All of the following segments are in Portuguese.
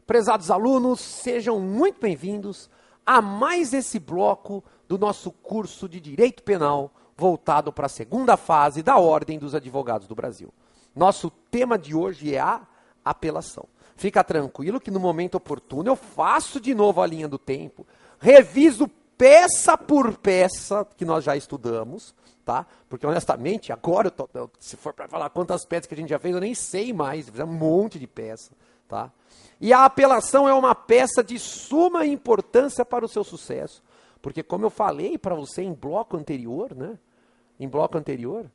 Prezados alunos, sejam muito bem-vindos a mais esse bloco do nosso curso de Direito Penal, voltado para a segunda fase da Ordem dos Advogados do Brasil. Nosso tema de hoje é a apelação. Fica tranquilo que no momento oportuno eu faço de novo a linha do tempo, reviso peça por peça que nós já estudamos, tá? Porque honestamente, agora, se for para falar quantas peças que a gente já fez, eu nem sei mais, fiz um monte de peça, tá? E a apelação é uma peça de suma importância para o seu sucesso, porque como eu falei para você em bloco anterior, né? Em bloco anterior,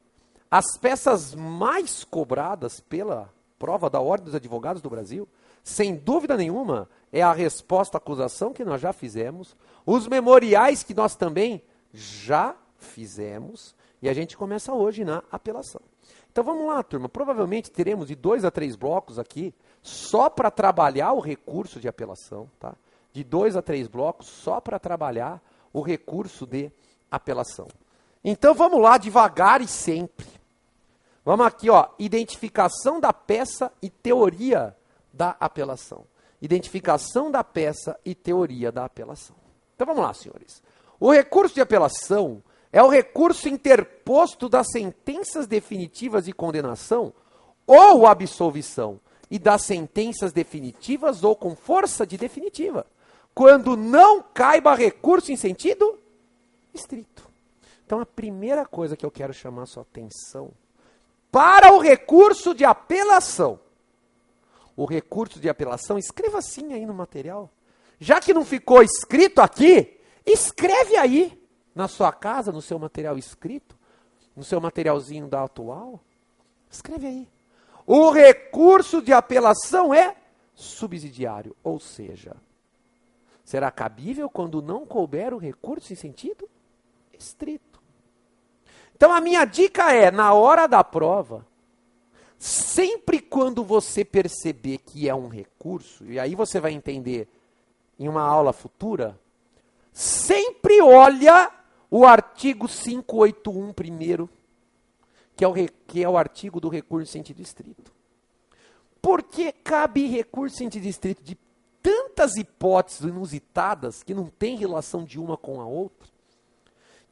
as peças mais cobradas pela prova da Ordem dos Advogados do Brasil, sem dúvida nenhuma, é a resposta à acusação que nós já fizemos, os memoriais que nós também já fizemos, e a gente começa hoje na apelação. Então vamos lá, turma, provavelmente teremos de 2 a 3 blocos aqui, só para trabalhar o recurso de apelação, tá? De 2 a 3 blocos, só para trabalhar o recurso de apelação. Então vamos lá, devagar e sempre. Vamos aqui, ó, identificação da peça e teoria da apelação. Identificação da peça e teoria da apelação. Então vamos lá, senhores. O recurso de apelação é o recurso interposto das sentenças definitivas de condenação ou absolvição e das sentenças definitivas ou com força de definitiva, quando não caiba recurso em sentido estrito. Então a primeira coisa que eu quero chamar a sua atenção para o recurso de apelação. O recurso de apelação, escreva assim aí no material. Já que não ficou escrito aqui, escreve aí na sua casa, no seu material escrito, no seu materialzinho da atual. Escreve aí. O recurso de apelação é subsidiário, ou seja, será cabível quando não couber o recurso em sentido estrito. Então a minha dica é, na hora da prova, sempre quando você perceber que é um recurso, e aí você vai entender em uma aula futura, sempre olha o artigo 581 primeiro, que é o artigo do recurso em sentido estrito. Por que cabe recurso em sentido estrito de tantas hipóteses inusitadas que não tem relação de uma com a outra,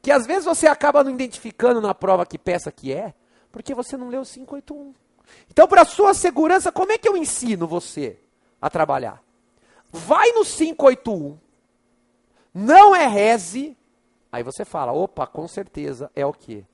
que às vezes você acaba não identificando na prova que peça que é, porque você não leu o 581. Então, para sua segurança, como é que eu ensino você a trabalhar? Vai no 581, não é reze, aí você fala, opa, com certeza é o quê?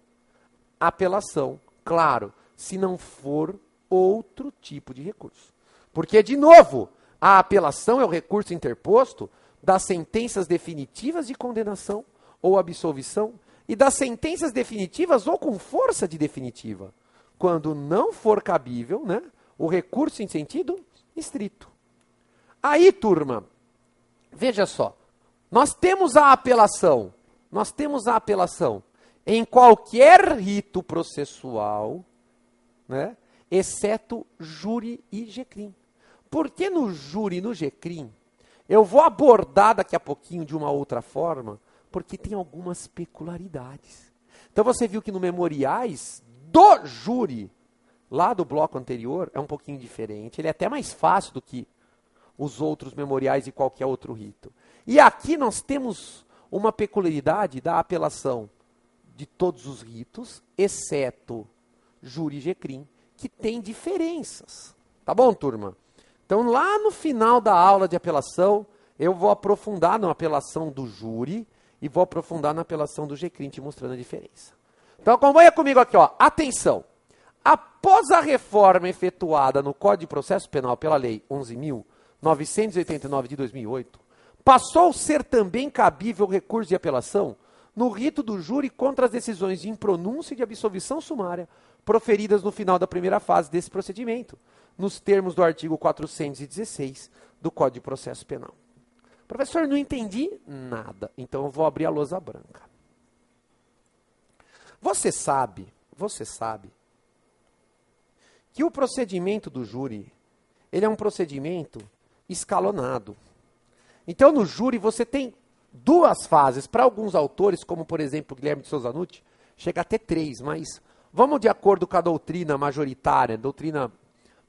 Apelação, claro, se não for outro tipo de recurso. Porque, de novo, a apelação é o recurso interposto das sentenças definitivas de condenação ou absolvição e das sentenças definitivas ou com força de definitiva, quando não for cabível, né, o recurso em sentido estrito. Aí, turma, veja só, nós temos a apelação em qualquer rito processual, né, exceto júri e G-CRIM. Porque no júri e no G-CRIM, eu vou abordar daqui a pouquinho de uma outra forma, porque tem algumas peculiaridades. Então você viu que no memoriais do júri, lá do bloco anterior, é um pouquinho diferente. Ele é até mais fácil do que os outros memoriais de qualquer outro rito. E aqui nós temos uma peculiaridade da apelação de todos os ritos, exceto júri e G-CRIM, que tem diferenças. Tá bom, turma? Então, lá no final da aula de apelação, eu vou aprofundar na apelação do júri e vou aprofundar na apelação do G-CRIM, te mostrando a diferença. Então, acompanha comigo aqui, ó. Atenção! Após a reforma efetuada no Código de Processo Penal pela Lei 11.989 de 2008, passou a ser também cabível o recurso de apelação no rito do júri contra as decisões de impronúncia e de absolvição sumária proferidas no final da primeira fase desse procedimento, nos termos do artigo 416 do Código de Processo Penal. Professor, não entendi nada, então eu vou abrir a lousa branca. Você sabe que o procedimento do júri, ele é um procedimento escalonado. Então, no júri, você tem 2 fases. Para alguns autores, como, por exemplo, Guilherme de Souza Nutti, chega até 3, mas vamos de acordo com a doutrina majoritária, doutrina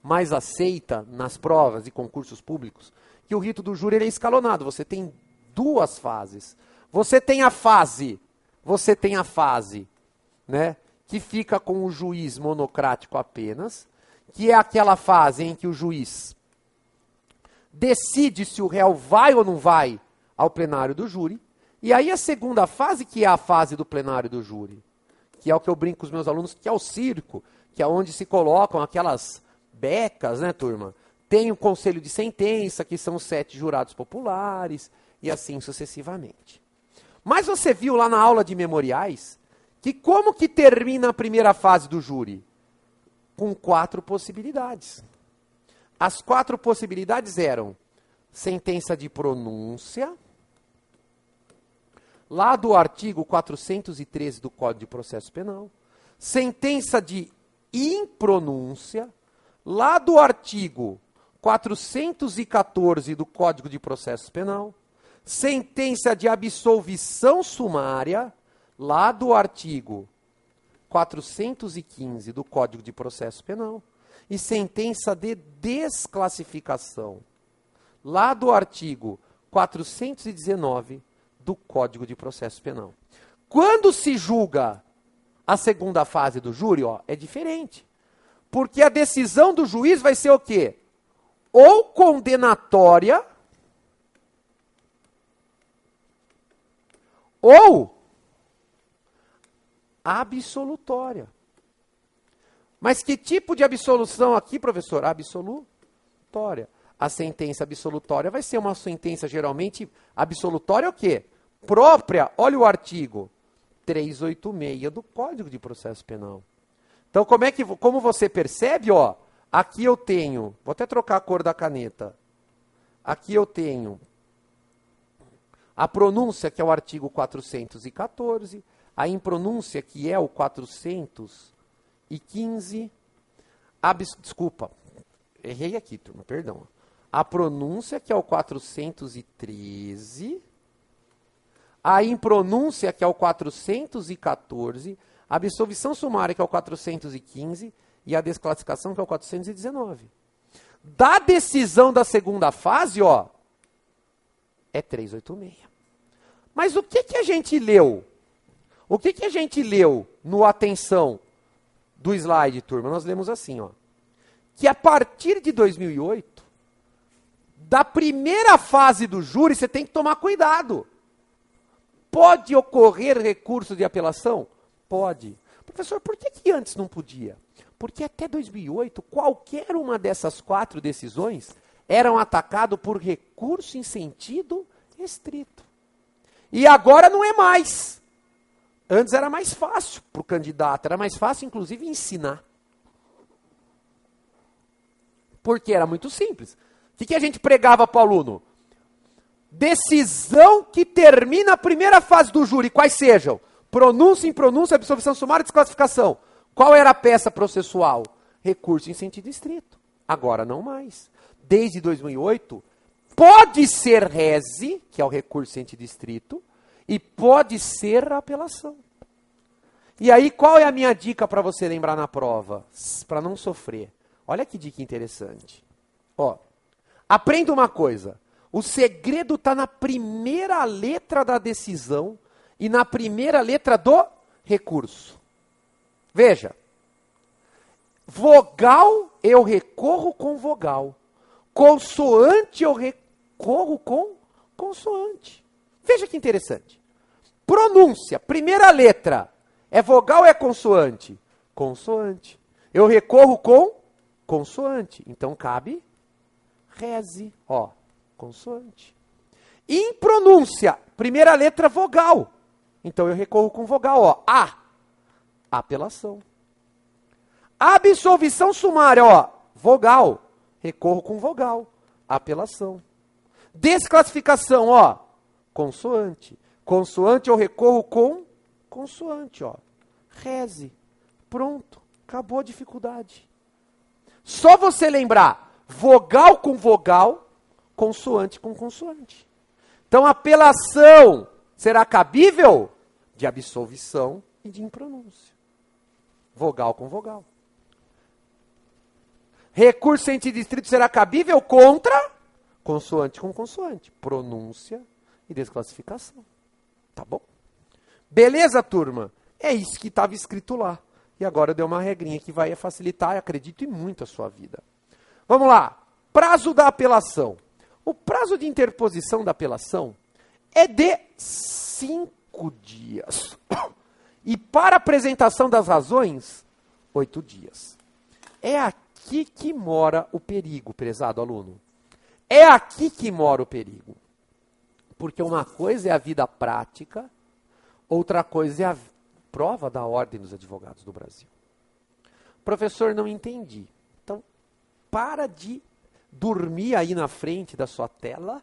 mais aceita nas provas e concursos públicos, que o rito do júri ele é escalonado. Você tem duas fases. Você tem a fase, né, que fica com o juiz monocrático apenas, que é aquela fase em que o juiz decide se o réu vai ou não vai ao plenário do júri. E aí a segunda fase, que é a fase do plenário do júri, que é o que eu brinco com os meus alunos, que é o circo, que é onde se colocam aquelas becas, né, turma? Tem o conselho de sentença, que são os 7 jurados populares, e assim sucessivamente. Mas você viu lá na aula de memoriais, que como que termina a primeira fase do júri? Com 4 possibilidades. As 4 possibilidades eram sentença de pronúncia, lá do artigo 413 do Código de Processo Penal, sentença de impronúncia, lá do artigo 414 do Código de Processo Penal, sentença de absolvição sumária, lá do artigo 415 do Código de Processo Penal, e sentença de desclassificação, lá do artigo 419 do Código de Processo Penal. Quando se julga a segunda fase do júri, é diferente. Porque a decisão do juiz vai ser o quê? Ou condenatória, ou absolutória. Mas que tipo de absolução aqui, professor? Absolutória. A sentença absolutória vai ser uma sentença geralmente absolutória o quê? Própria, olha o artigo 386 do Código de Processo Penal. Então, como você percebe, aqui eu tenho, vou até trocar a cor da caneta. Aqui eu tenho a pronúncia, que é o artigo 414, a impronúncia, que é o 415, desculpa, errei aqui, turma, perdão. A pronúncia, que é o 413, a impronúncia, que é o 414, a absolvição sumária, que é o 415, e a desclassificação, que é o 419. Da decisão da segunda fase, é 386. Mas o que a gente leu? O que a gente leu no atenção do slide, turma? Nós lemos assim, que a partir de 2008, da primeira fase do júri, você tem que tomar cuidado. Pode ocorrer recurso de apelação? Pode. Professor, por que antes não podia? Porque até 2008, qualquer uma dessas 4 decisões eram atacadas por recurso em sentido estrito. E agora não é mais. Antes era mais fácil para o candidato, era mais fácil, inclusive, ensinar. Porque era muito simples. O que a gente pregava para o aluno? Decisão que termina a primeira fase do júri, quais sejam? Pronúncia, impronúncia, absolvição sumária e desclassificação. Qual era a peça processual? Recurso em sentido estrito. Agora não mais. Desde 2008, pode ser rese, que é o recurso em sentido estrito, e pode ser a apelação. E aí, qual é a minha dica para você lembrar na prova? Para não sofrer. Olha que dica interessante. Aprenda uma coisa. O segredo está na primeira letra da decisão e na primeira letra do recurso. Veja. Vogal, eu recorro com vogal. Consoante, eu recorro com consoante. Veja que interessante. Pronúncia, primeira letra. É vogal ou é consoante? Consoante. Eu recorro com consoante. Então cabe reze. Consoante. Impronúncia, primeira letra vogal. Então eu recorro com vogal. Apelação. Absolvição sumária, vogal. Recorro com vogal. Apelação. Desclassificação, consoante. Consoante eu recorro com consoante, reze. Pronto, acabou a dificuldade. Só você lembrar, vogal com vogal, consoante com consoante. Então, a apelação será cabível de absolvição e de impronúncia. Vogal com vogal. Recurso antidistrito será cabível contra consoante com consoante, pronúncia e desclassificação. Tá bom? Beleza, turma? É isso que estava escrito lá. E agora eu dei uma regrinha que vai facilitar, acredito, e muito a sua vida. Vamos lá. Prazo da apelação. O prazo de interposição da apelação é de 5 dias. E para apresentação das razões, 8 dias. É aqui que mora o perigo, prezado aluno. É aqui que mora o perigo. Porque uma coisa é a vida prática, outra coisa é a prova da Ordem dos Advogados do Brasil. Professor, não entendi. Então, para de dormir aí na frente da sua tela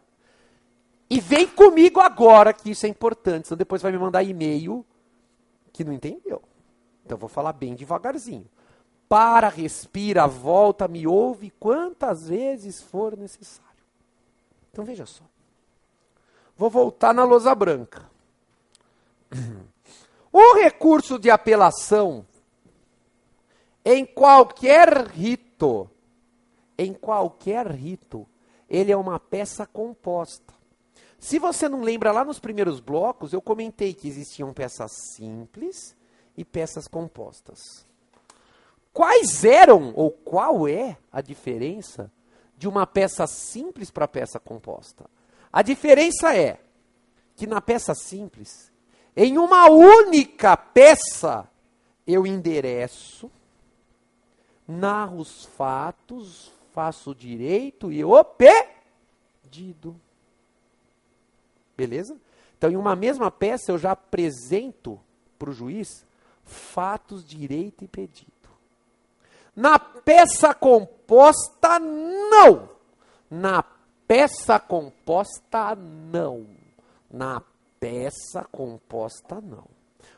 e vem comigo agora, que isso é importante. Senão depois vai me mandar e-mail que não entendeu. Então, eu vou falar bem devagarzinho. Para, respira, volta, me ouve quantas vezes for necessário. Então, veja só. Vou voltar na lousa branca. O recurso de apelação, em qualquer rito, ele é uma peça composta. Se você não lembra, lá nos primeiros blocos, eu comentei que existiam peças simples e peças compostas. Quais eram, ou qual é a diferença de uma peça simples para peça composta? A diferença é que na peça simples, em uma única peça, eu endereço, narro os fatos, faço o direito e o pedido. Beleza? Então, em uma mesma peça, eu já apresento para o juiz fatos, direito e pedido. Na peça composta, não. Na peça composta, não. Na peça composta, não.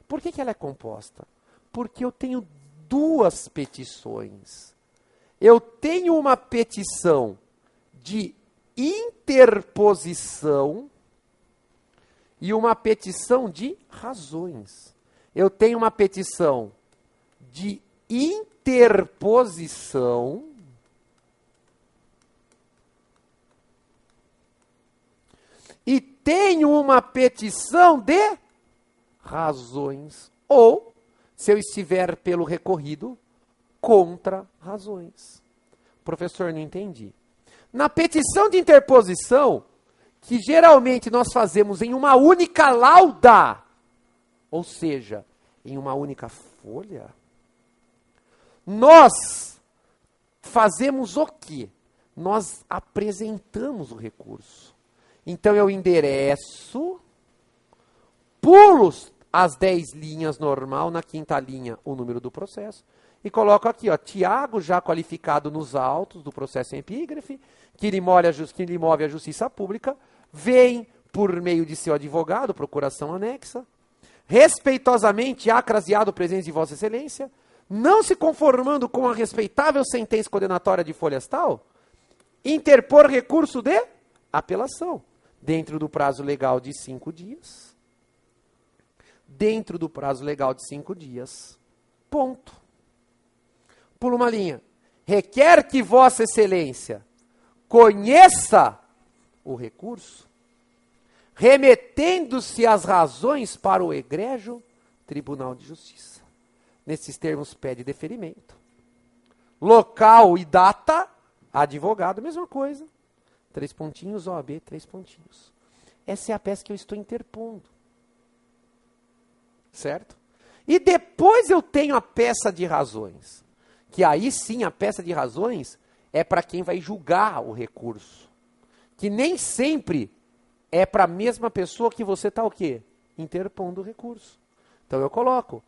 Por que ela é composta? Porque eu tenho duas petições. Eu tenho uma petição de interposição e uma petição de razões. Eu tenho uma petição de interposição e tenho uma petição de razões. Ou, se eu estiver pelo recorrido, contra razões. Professor, não entendi. Na petição de interposição, que geralmente nós fazemos em uma única lauda, ou seja, em uma única folha, nós fazemos o quê? Nós apresentamos o recurso. Então, eu endereço, pulo as 10 linhas normal, na 5ª linha o número do processo, e coloco aqui, ó, Tiago, já qualificado nos autos do processo em epígrafe, que lhe move a justiça pública, vem por meio de seu advogado, procuração anexa, respeitosamente acraseado presente de Vossa Excelência, não se conformando com a respeitável sentença condenatória de folhas tal, interpor recurso de apelação, dentro do prazo legal de 5 dias. Dentro do prazo legal de 5 dias. Ponto. Pula uma linha. Requer que Vossa Excelência conheça o recurso, remetendo-se as razões para o egrégio Tribunal de Justiça. Nesses termos, pede deferimento. Local e data, advogado, mesma coisa. 3 pontinhos, OAB, 3 pontinhos. Essa é a peça que eu estou interpondo. Certo? E depois eu tenho a peça de razões. Que aí sim, a peça de razões é para quem vai julgar o recurso. Que nem sempre é para a mesma pessoa que você está o quê? Interpondo o recurso. Então eu coloco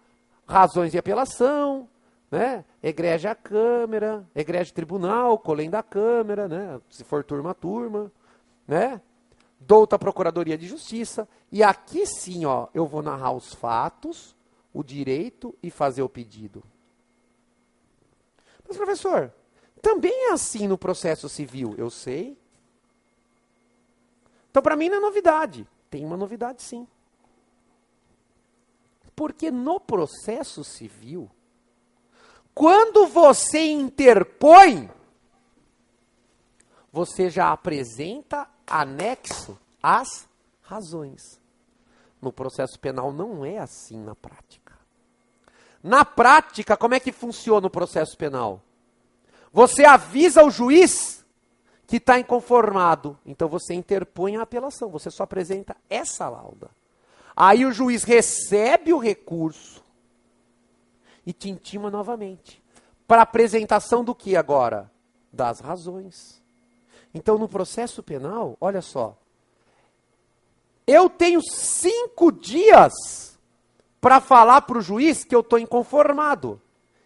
razões de apelação, né? Egrégio à Câmara, egrégio tribunal, colém da Câmara, né? Se for turma a turma, né? Douta Procuradoria de Justiça. E aqui sim, ó, eu vou narrar os fatos, o direito e fazer o pedido. Mas, professor, também é assim no processo civil, eu sei. Então, para mim não é novidade. Tem uma novidade, sim. Porque no processo civil, quando você interpõe, você já apresenta anexo as razões. No processo penal não é assim na prática. Na prática, como é que funciona o processo penal? Você avisa o juiz que está inconformado. Então você interpõe a apelação. Você só apresenta essa lauda. Aí o juiz recebe o recurso e te intima novamente. Para apresentação do que agora? Das razões. Então no processo penal, olha só. Eu tenho 5 dias para falar para o juiz que eu estou inconformado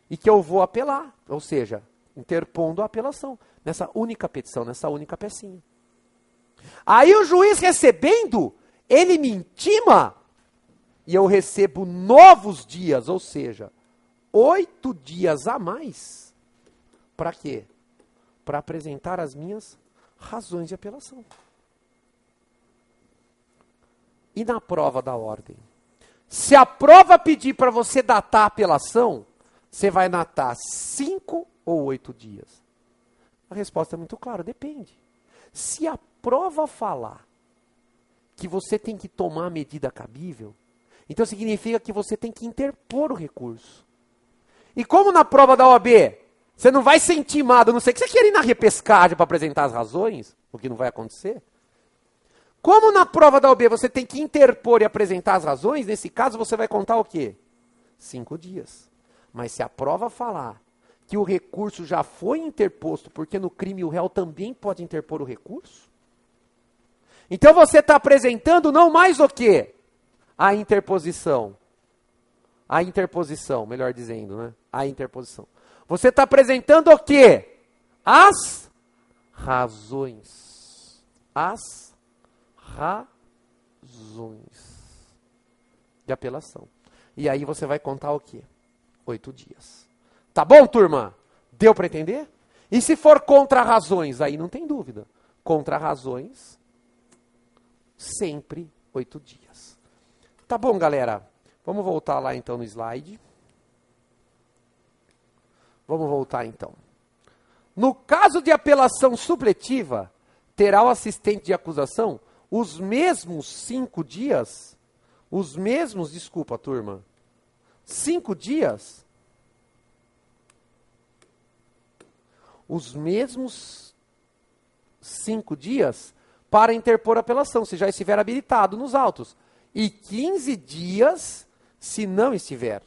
e que eu vou apelar. Ou seja, interpondo a apelação nessa única petição, nessa única pecinha. Aí o juiz recebendo, ele me intima e eu recebo novos dias, ou seja, 8 dias a mais. Para quê? Para apresentar as minhas razões de apelação. E na prova da ordem? Se a prova pedir para você datar a apelação, você vai datar 5 ou 8 dias? A resposta é muito clara, depende. Se a prova falar que você tem que tomar a medida cabível, então significa que você tem que interpor o recurso. E como na prova da OAB, você não vai ser intimado, a não ser que você queira ir na repescagem para apresentar as razões, o que não vai acontecer. Como na prova da OAB você tem que interpor e apresentar as razões, nesse caso você vai contar o quê? 5 dias. Mas se a prova falar que o recurso já foi interposto, porque no crime o réu também pode interpor o recurso, então você está apresentando não mais o quê? A interposição. A interposição, melhor dizendo, né? A interposição. Você está apresentando o quê? As razões. As razões de apelação. E aí você vai contar o quê? 8 dias. Tá bom, turma? Deu para entender? E se for contra razões, aí não tem dúvida. Contra razões, sempre 8 dias. Tá bom, galera? Vamos voltar lá então no slide. Vamos voltar então. No caso de apelação supletiva, terá o assistente de acusação os mesmos 5 dias, desculpa, turma, 5 dias, os mesmos 5 dias para interpor a apelação, se já estiver habilitado nos autos, e 15 dias se não estiver.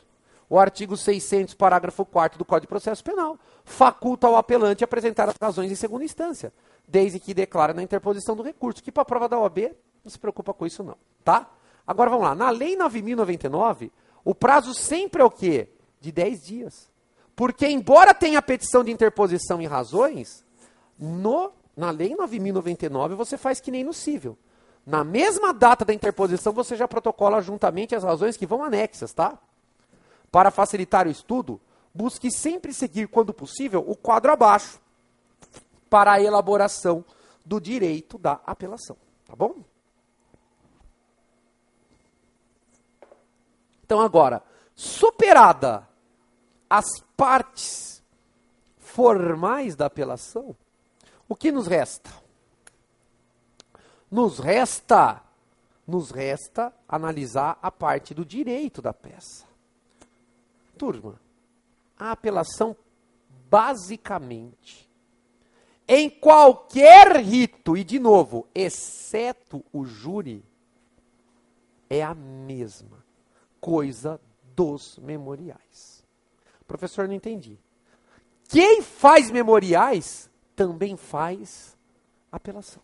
O artigo 600, parágrafo 4º do Código de Processo Penal, faculta ao apelante apresentar as razões em segunda instância, desde que declara na interposição do recurso, que para a prova da OAB não se preocupa com isso não, tá? Agora vamos lá, na Lei 9.099, o prazo sempre é o quê? De 10 dias. Porque embora tenha a petição de interposição e razões, na Lei 9.099 você faz que nem no cível. Na mesma data da interposição você já protocola juntamente as razões que vão anexas, tá? Para facilitar o estudo, busque sempre seguir, quando possível, o quadro abaixo, para a elaboração do direito da apelação, tá bom? Então agora, superada as partes formais da apelação, o que nos resta? Nos resta analisar a parte do direito da peça. Turma, a apelação basicamente, em qualquer rito, e de novo, exceto o júri, é a mesma coisa dos memoriais. Professor, não entendi. Quem faz memoriais também faz apelação.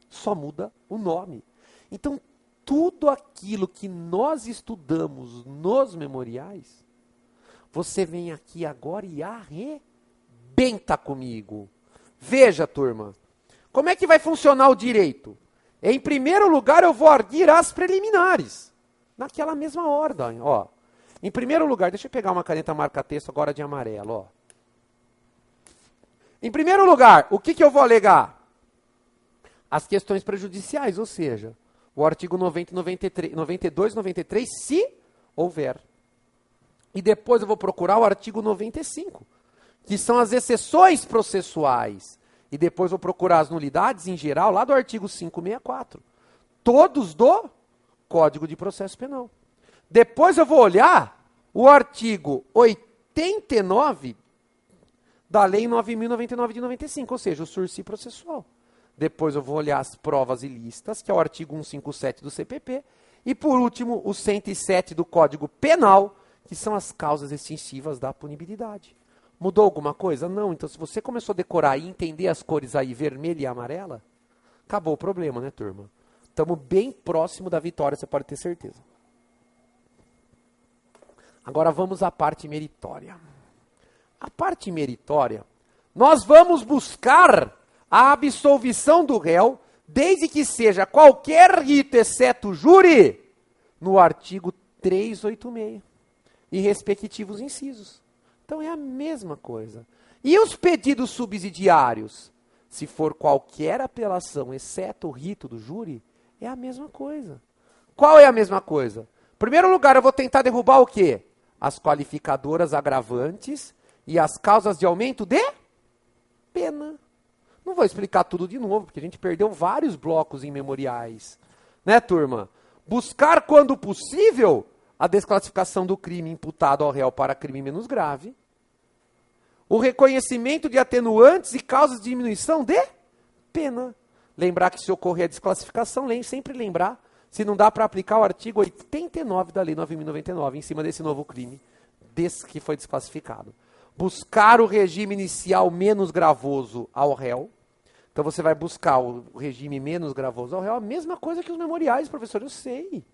Só muda o nome. Então, tudo aquilo que nós estudamos nos memoriais, você vem aqui agora e arrebenta comigo. Veja, turma, como é que vai funcionar o direito? Em primeiro lugar, eu vou arguir as preliminares, naquela mesma ordem, ó. Em primeiro lugar, deixa eu pegar uma caneta marca-texto agora de amarelo, ó. Em primeiro lugar, o que eu vou alegar? As questões prejudiciais, ou seja, o artigo 90, 92, 93, se houver. E depois eu vou procurar o artigo 95, que são as exceções processuais. E depois vou procurar as nulidades em geral lá do artigo 564. Todos do Código de Processo Penal. Depois eu vou olhar o artigo 89 da Lei 9.099 de 95, ou seja, o sursi processual. Depois eu vou olhar as provas ilícitas, que é o artigo 157 do CPP. E por último, o 107 do Código Penal, que são as causas extintivas da punibilidade. Mudou alguma coisa? Não. Então, se você começou a decorar e entender as cores aí, vermelha e amarela, acabou o problema, né, turma? Estamos bem próximo da vitória, você pode ter certeza. Agora vamos à parte meritória. A parte meritória, nós vamos buscar a absolvição do réu, desde que seja qualquer rito, exceto júri, no artigo 386 e respectivos incisos. Então é a mesma coisa. E os pedidos subsidiários? Se for qualquer apelação, exceto o rito do júri, é a mesma coisa. Qual é a mesma coisa? Em primeiro lugar, eu vou tentar derrubar o quê? As qualificadoras agravantes e as causas de aumento de pena. Não vou explicar tudo de novo, porque a gente perdeu vários blocos em memoriais. Né, turma? Buscar, quando possível, a desclassificação do crime imputado ao réu para crime menos grave. O reconhecimento de atenuantes e causas de diminuição de pena. Lembrar que se ocorrer a desclassificação, sempre lembrar, se não dá para aplicar o artigo 89 da Lei 9.099 em cima desse novo crime, desse que foi desclassificado. Buscar o regime inicial menos gravoso ao réu. Então você vai buscar o regime menos gravoso ao réu, a mesma coisa que os memoriais, professor, eu sei.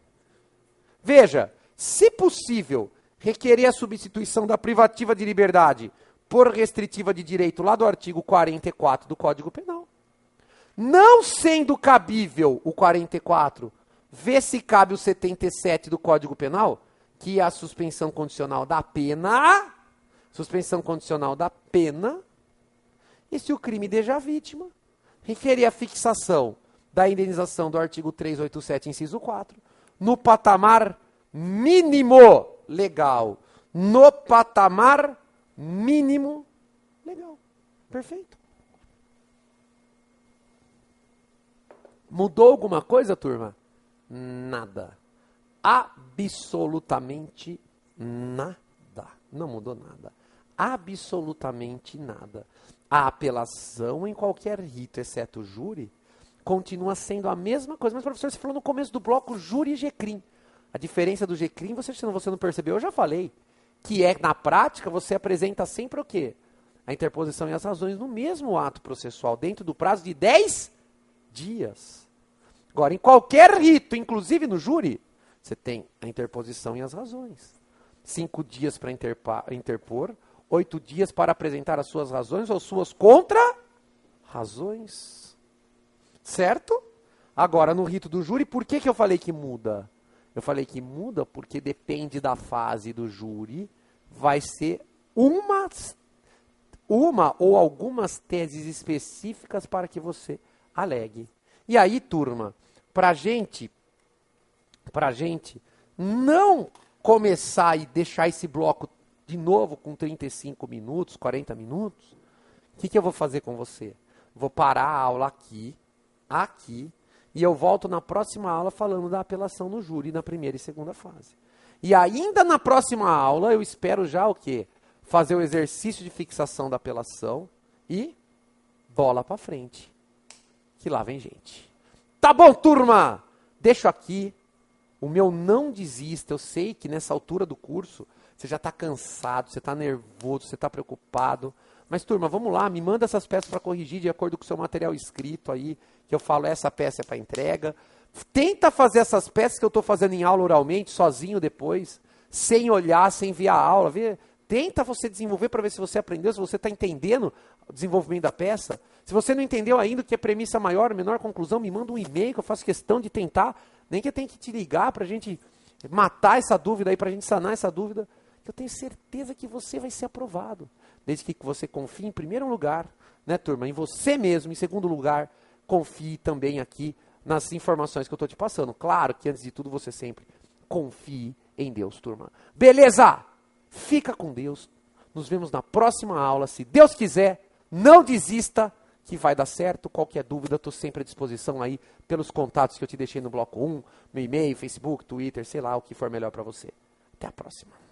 Veja, se possível, requerer a substituição da privativa de liberdade por restritiva de direito lá do artigo 44 do Código Penal. Não sendo cabível o 44, vê se cabe o 77 do Código Penal, que é a suspensão condicional da pena. Suspensão condicional da pena. E se o crime deixa a vítima, requerer a fixação da indenização do artigo 387, inciso 4, no patamar mínimo legal. No patamar mínimo legal. Perfeito. Mudou alguma coisa, turma? Nada. Absolutamente nada. Não mudou nada. Absolutamente nada. A apelação em qualquer rito, exceto o júri, continua sendo a mesma coisa. Mas, professor, você falou no começo do bloco júri e GCRIM. A diferença do GCRIM, você não percebeu, eu já falei. Que é, na prática, você apresenta sempre o quê? A interposição e as razões no mesmo ato processual, dentro do prazo de 10 dias. Agora, em qualquer rito, inclusive no júri, você tem a interposição e as razões. 5 dias para interpor, 8 dias para apresentar as suas razões ou suas contra-razões. Certo? Agora, no rito do júri, por que eu falei que muda? Eu falei que muda porque depende da fase do júri, vai ser uma ou algumas teses específicas para que você alegue. E aí, turma, pra gente não começar e deixar esse bloco de novo com 35 minutos, 40 minutos, o que eu vou fazer com você? Vou parar a aula aqui, e eu volto na próxima aula falando da apelação no júri na primeira e segunda fase. E ainda na próxima aula, eu espero já o quê? Fazer o exercício de fixação da apelação e bola pra frente. Que lá vem gente. Tá bom, turma? Deixo aqui o meu não desista. Eu sei que nessa altura do curso você já está cansado, você está nervoso, você está preocupado. Mas, turma, vamos lá, me manda essas peças para corrigir de acordo com o seu material escrito aí, que eu falo, essa peça é para entrega. Tenta fazer essas peças que eu estou fazendo em aula oralmente, sozinho depois, sem olhar, sem ver a aula. Tenta você desenvolver para ver se você aprendeu, se você está entendendo o desenvolvimento da peça. Se você não entendeu ainda o que é premissa maior, menor conclusão, me manda um e-mail que eu faço questão de tentar. Nem que eu tenha que te ligar para a gente matar essa dúvida aí, para a gente sanar essa dúvida. Eu tenho certeza que você vai ser aprovado. Desde que você confie em primeiro lugar, né, turma, em você mesmo. Em segundo lugar, confie também aqui nas informações que eu estou te passando. Claro que antes de tudo você sempre confie em Deus, turma. Beleza? Fica com Deus. Nos vemos na próxima aula. Se Deus quiser, não desista, que vai dar certo. Qualquer dúvida, estou sempre à disposição aí pelos contatos que eu te deixei no bloco 1, meu e-mail, Facebook, Twitter, sei lá, o que for melhor para você. Até a próxima.